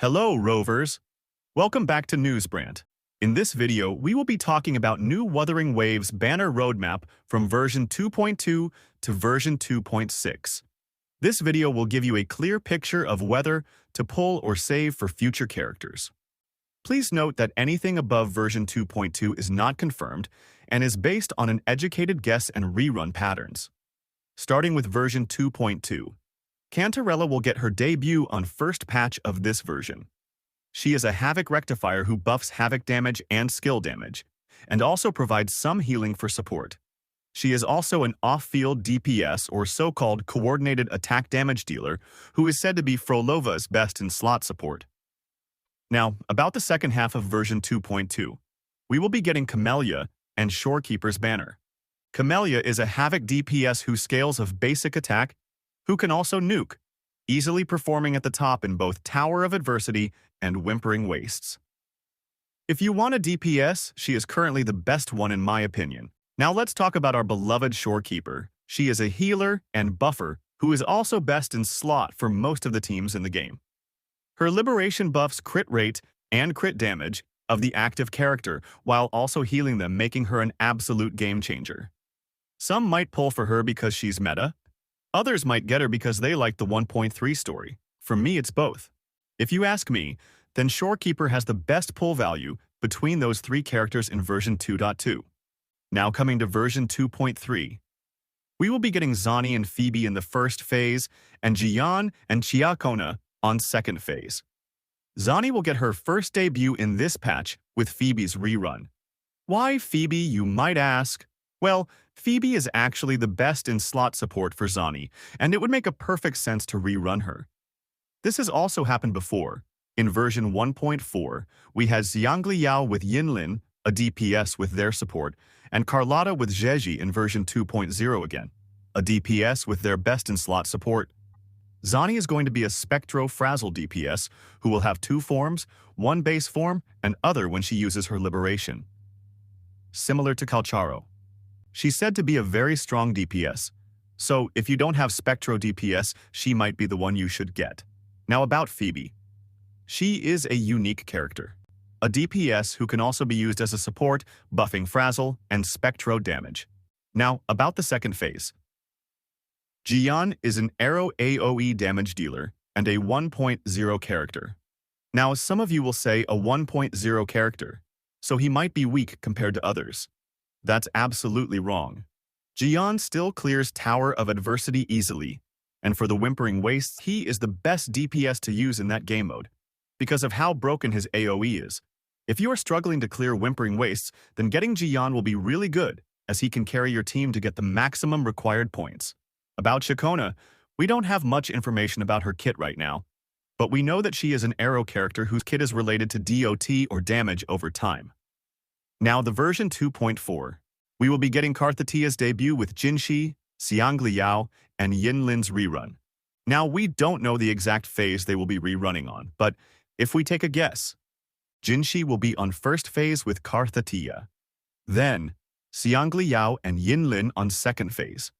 Hello, Rovers! Welcome back to BRANT. In this video, we will be talking about new Wuthering Waves banner roadmap from version 2.2 to version 2.6. This video will give you a clear picture of whether to pull or save for future characters. Please note that anything above version 2.2 is not confirmed and is based on an educated guess and rerun patterns. Starting with version 2.2. Cantarella will get her debut on first patch of this version. She is a Havoc Rectifier who buffs Havoc damage and skill damage, and also provides some healing for support. She is also an off-field DPS or so-called Coordinated Attack Damage dealer who is said to be Frolova's best in slot support. Now, about the second half of version 2.2, we will be getting Camellia and Shorekeeper's banner. Camellia is a Havoc DPS who scales of basic attack, who can also nuke, easily performing at the top in both Tower of Adversity and Whimpering Wastes. If you want a DPS, she is currently the best one in my opinion. Now let's talk about our beloved Shorekeeper. She is a healer and buffer who is also best in slot for most of the teams in the game. Her liberation buffs crit rate and crit damage of the active character while also healing them, making her an absolute game changer. Some might pull for her because she's meta. Others might get her because they like the 1.3 story. For me, it's both. If you ask me, then Shorekeeper has the best pull value between those three characters in version 2.2. Now coming to version 2.3. We will be getting Zani and Phoebe in the first phase, and Jian and Chiakona on second phase. Zani will get her first debut in this patch with Phoebe's rerun. Why Phoebe, you might ask? Well, Phoebe is actually the best in slot support for Zani, and it would make a perfect sense to rerun her. This has also happened before. In version 1.4, we had Xiangli Yao with Yinlin, a DPS with their support, and Carlotta with Zheji in version 2.0 again, a DPS with their best in slot support. Zani is going to be a Spectro-Frazzle DPS who will have two forms, one base form and other when she uses her liberation. Similar to Calcharo. She's said to be a very strong DPS, so if you don't have Spectro DPS, she might be the one you should get. Now about Phoebe. She is a unique character, a DPS who can also be used as a support, buffing Frazzle and Spectro damage. Now about the second phase. Jian is an arrow AoE damage dealer and a 1.0 character. Now some of you will say a 1.0 character, so he might be weak compared to others. That's absolutely wrong. Jian still clears Tower of Adversity easily, and for the Whimpering Wastes, he is the best DPS to use in that game mode, because of how broken his AoE is. If you are struggling to clear Whimpering Wastes, then getting Jian will be really good, as he can carry your team to get the maximum required points. About Chiakona, we don't have much information about her kit right now, but we know that she is an arrow character whose kit is related to DOT or damage over time. Now the version 2.4. We will be getting Karthatia's debut with Jinshi, Xiangli Yao, and Yinlin's rerun. Now we don't know the exact phase they will be rerunning on, but if we take a guess, Jinshi will be on first phase with Karthatia. Then, Xiangli Yao and Yinlin on second phase.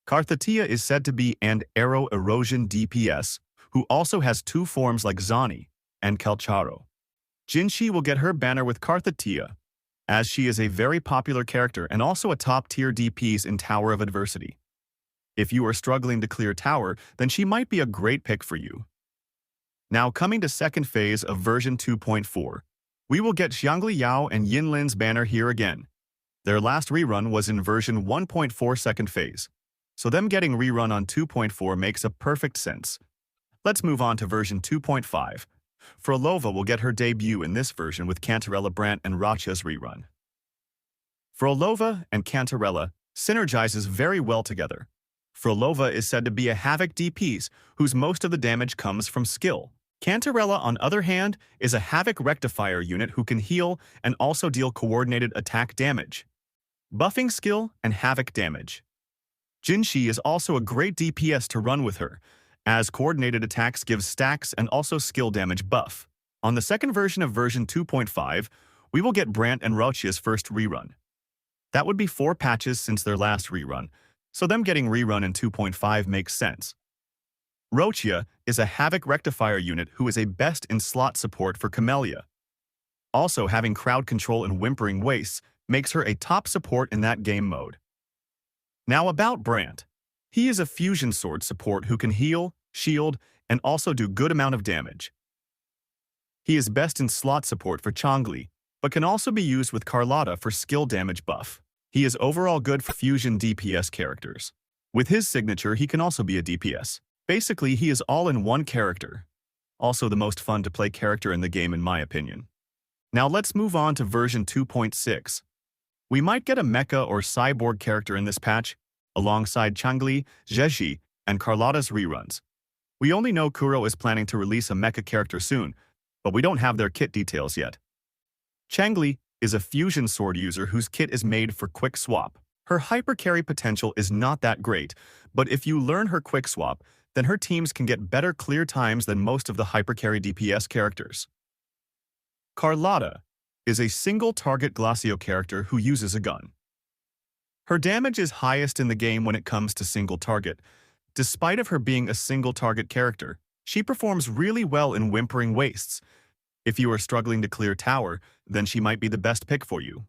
Karthatia is said to be an arrow erosion DPS, who also has two forms like Zani and Calcharo. Jinshi will get her banner with Karthatia, as she is a very popular character and also a top-tier DPS in Tower of Adversity. If you are struggling to clear Tower, then she might be a great pick for you. Now coming to second phase of version 2.4, we will get Xiangli Yao and Yinlin's banner here again. Their last rerun was in version 1.4 second phase, so them getting rerun on 2.4 makes a perfect sense. Let's move on to version 2.5. Frolova will get her debut in this version with Cantarella, BRANT, and Racha's rerun. Frolova and Cantarella synergizes very well together. Frolova is said to be a Havoc DPS whose most of the damage comes from skill. Cantarella, on other hand, is a Havoc Rectifier unit who can heal and also deal coordinated attack damage, buffing skill and Havoc damage. Jinshi is also a great DPS to run with her, as coordinated attacks give stacks and also skill damage buff. On the second version of version 2.5, we will get BRANT and Racha's first rerun. That would be 4 patches since their last rerun, so them getting rerun in 2.5 makes sense. Racha is a Havoc Rectifier unit who is a best-in-slot support for Camellia. Also, having crowd control and Whimpering Wastes makes her a top support in that game mode. Now about BRANT. He is a fusion sword support who can heal, shield, and also do good amount of damage. He is best in slot support for Changli, but can also be used with Carlotta for skill damage buff. He is overall good for fusion DPS characters. With his signature, he can also be a DPS. Basically, he is all in one character. Also the most fun to play character in the game in my opinion. Now let's move on to version 2.6. We might get a mecha or cyborg character in this patch, alongside Changli, Zheji, and Carlotta's reruns. We only know Kuro is planning to release a mecha character soon, but we don't have their kit details yet. Changli is a fusion sword user whose kit is made for quick swap. Her hyper carry potential is not that great, but if you learn her quick swap, then her teams can get better clear times than most of the hyper carry DPS characters. Carlotta is a single-target Glacio character who uses a gun. Her damage is highest in the game when it comes to single target. Despite of her being a single-target character, she performs really well in Whimpering Wastes. If you are struggling to clear tower, then she might be the best pick for you.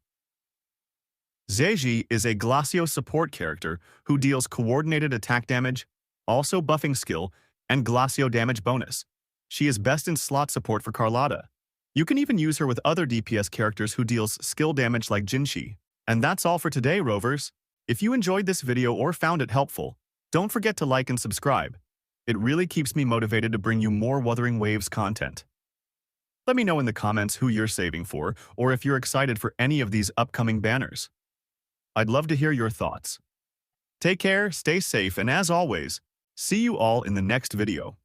Zheji is a Glacio support character who deals coordinated attack damage, also buffing skill, and Glacio damage bonus. She is best in slot support for Carlotta. You can even use her with other DPS characters who deals skill damage like Jinshi. And that's all for today, Rovers. If you enjoyed this video or found it helpful, don't forget to like and subscribe. It really keeps me motivated to bring you more Wuthering Waves content. Let me know in the comments who you're saving for, or if you're excited for any of these upcoming banners. I'd love to hear your thoughts. Take care, stay safe, and as always, see you all in the next video.